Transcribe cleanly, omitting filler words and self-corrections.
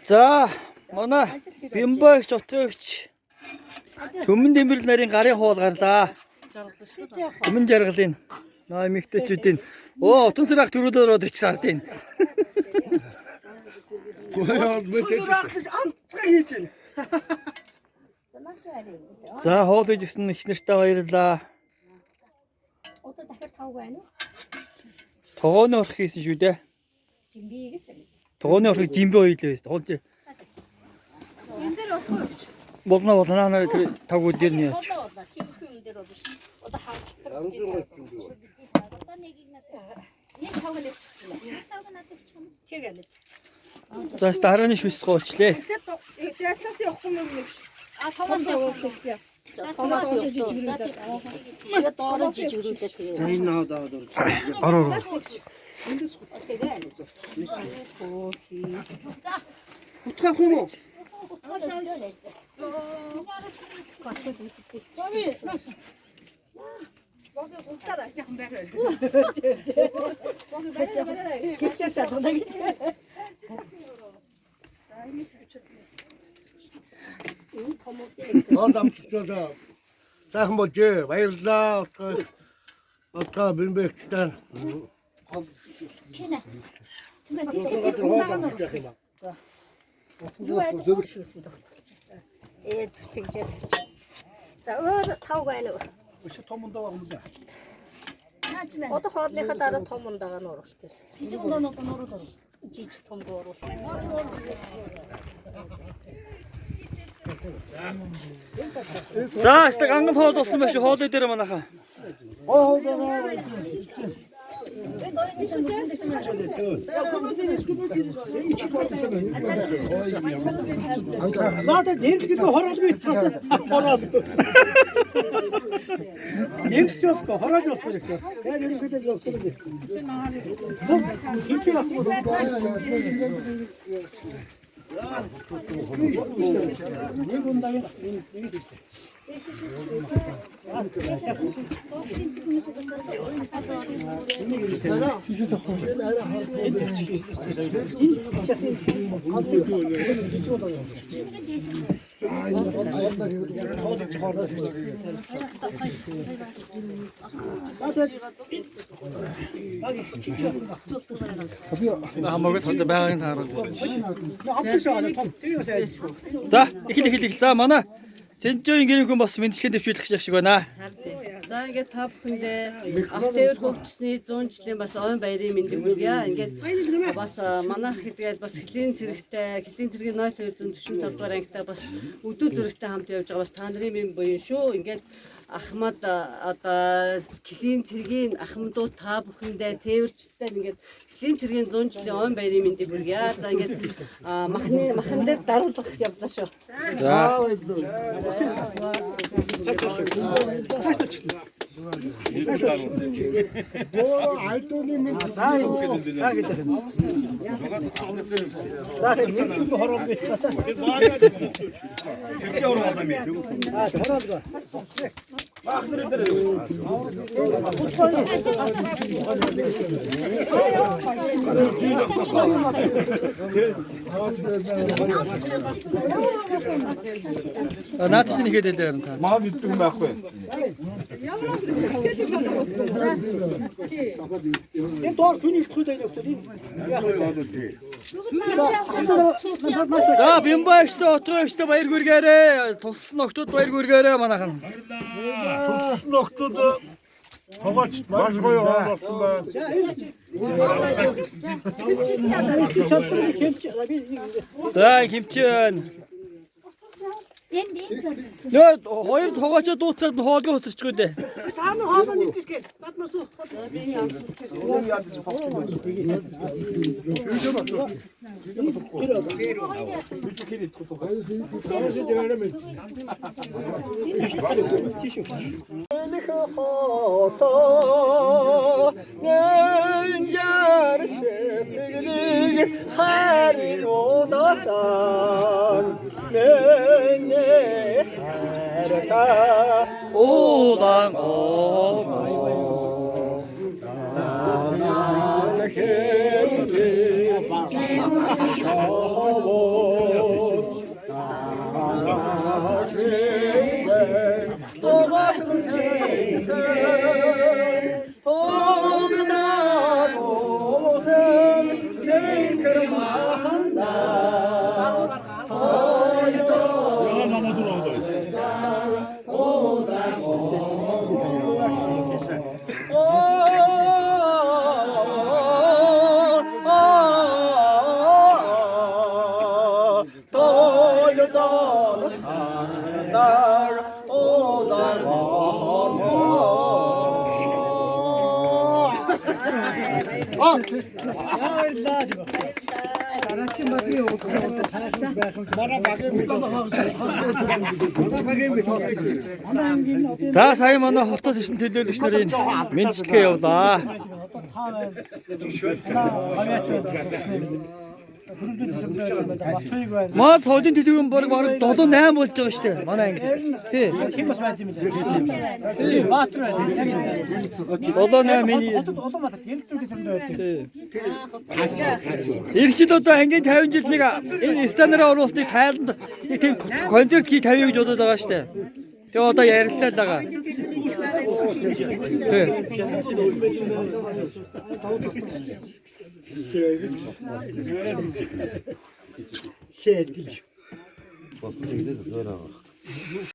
За манай бимбагч отрогч төмөн дэмбэрл нарийн гарын хоол гарлаа. Төмөн жаргалын наа эмэгтэйчүүдийн утган сарах төрөлөөр ороод ич сардын. За хоол хийж гисэн их нэртэй баярлаа. Одоо дахиад тав байна уу? Тогооны орох хийсэн шүү дээ. Жимби гэж. Тогооны орохыг жимби ойлоо байсан. Тоон чи. Энэ дээр орох. Болно наа тэр тавгууд дээр нь яач. Хин дээр бол биш. Одоо хаалт. Одоо нэгийг надад. Нэг тав л чихлээ. Тав надад чих юм. Тэгээд. За стараны шүс гоочлээ. Яаклаас явахгүй юм нэг. А Томас явуулсан. Томас жижигрүүлээ. Я доор жижигрүүлээ тэгээ. За энэ надад орж. Ороо. Утгах юм уу? Дамтчаа. Сайхан болж баярлалаа. Утгаа бимбэгтэн. Кина. За өөр тав байна уу? Өшө томондоо байгаа юм да. Одоо хоолныхаа дараа том ундагаа нь оруулчихсан. Жижиг ундаанууд нь оруулаад. Жижиг том оруулсан. За стаг анган хоол болсон байх шүү хоолой дээр манайхаа. Заата нэрчгүй хороолгүй хороол. Нэрчөөс хороож болох гэсэн. Тэгээд нэрчгүй явуулсан юм. Хинч явахгүй. Нэг ундагийн нэг дэвтэй. Хамаагүй тод байгааг тааруулж. За ихэл. За манай Сэнжийн гэрийн хүн бас мэдлэгээ дэвшүүлэх шиг байна. За ингээд та бүхэндээ ах тээвэр хөгжсөний 100 жилийн бас ойн баярын мэндийг хүргье. Ингээд бас манайх гэдгээл бас хөлийн цэргийн 0245 дугаар ангитай бас өдөө зүрхтэй хамт явж байгаа бас та нарын минь буюу шүү. Ингээд Ахмад одоо хөлийн цэргийн ахмадууд та бүхэндээ тээвэрчтэй ингээд хөлийн цэргийн 100 жилийн ойн баярын мэндийг хүргье. За ингээд махан дээр даруулах явлаа шүү. Наадах нь ихэд хэлээ та. Маа мэддэг юм байхгүй. Энэ доор хүний ихтэй явдаг юм. За бимбагчтай отрогчтой баяр хүргээрээ. Туссан октод баяр хүргээрээ манайхан. Туссан октод тоглож маш гоё хоол болсон байна. За хэмчэн. Нөө хоёр тоглож дуусаад хоолгүй хөтөрчихгүй дээ. Тааны хоолоо мэдчихгээ. Батмас уу. 오당 사랑해 Баярлалаа жоо. Дараагийн багийн уу. Манай багийн За сая манай хотоос ишин төлөөлөгч нарын мэдчилгээ явуулаа. Одоо та байна. Аваач. Батыг байна. Маа цолын төлөвийн баг 7 8 болж байгаа шүү дээ. Манай анги. Тий. Хим бас байд юм лээ. Тий, баатар байна. 7 8 миний. Одоо матад ярилцсан гэдэг юм байна. Иргэд одоо ангийн 50 жил нэг энэ стандараа оруулсныг тайланд нэг тийм концерт хий 50 гэж бодоод байгаа шүү дээ. Тэгээ одоо ярилцаад байгаа. Шээдэл.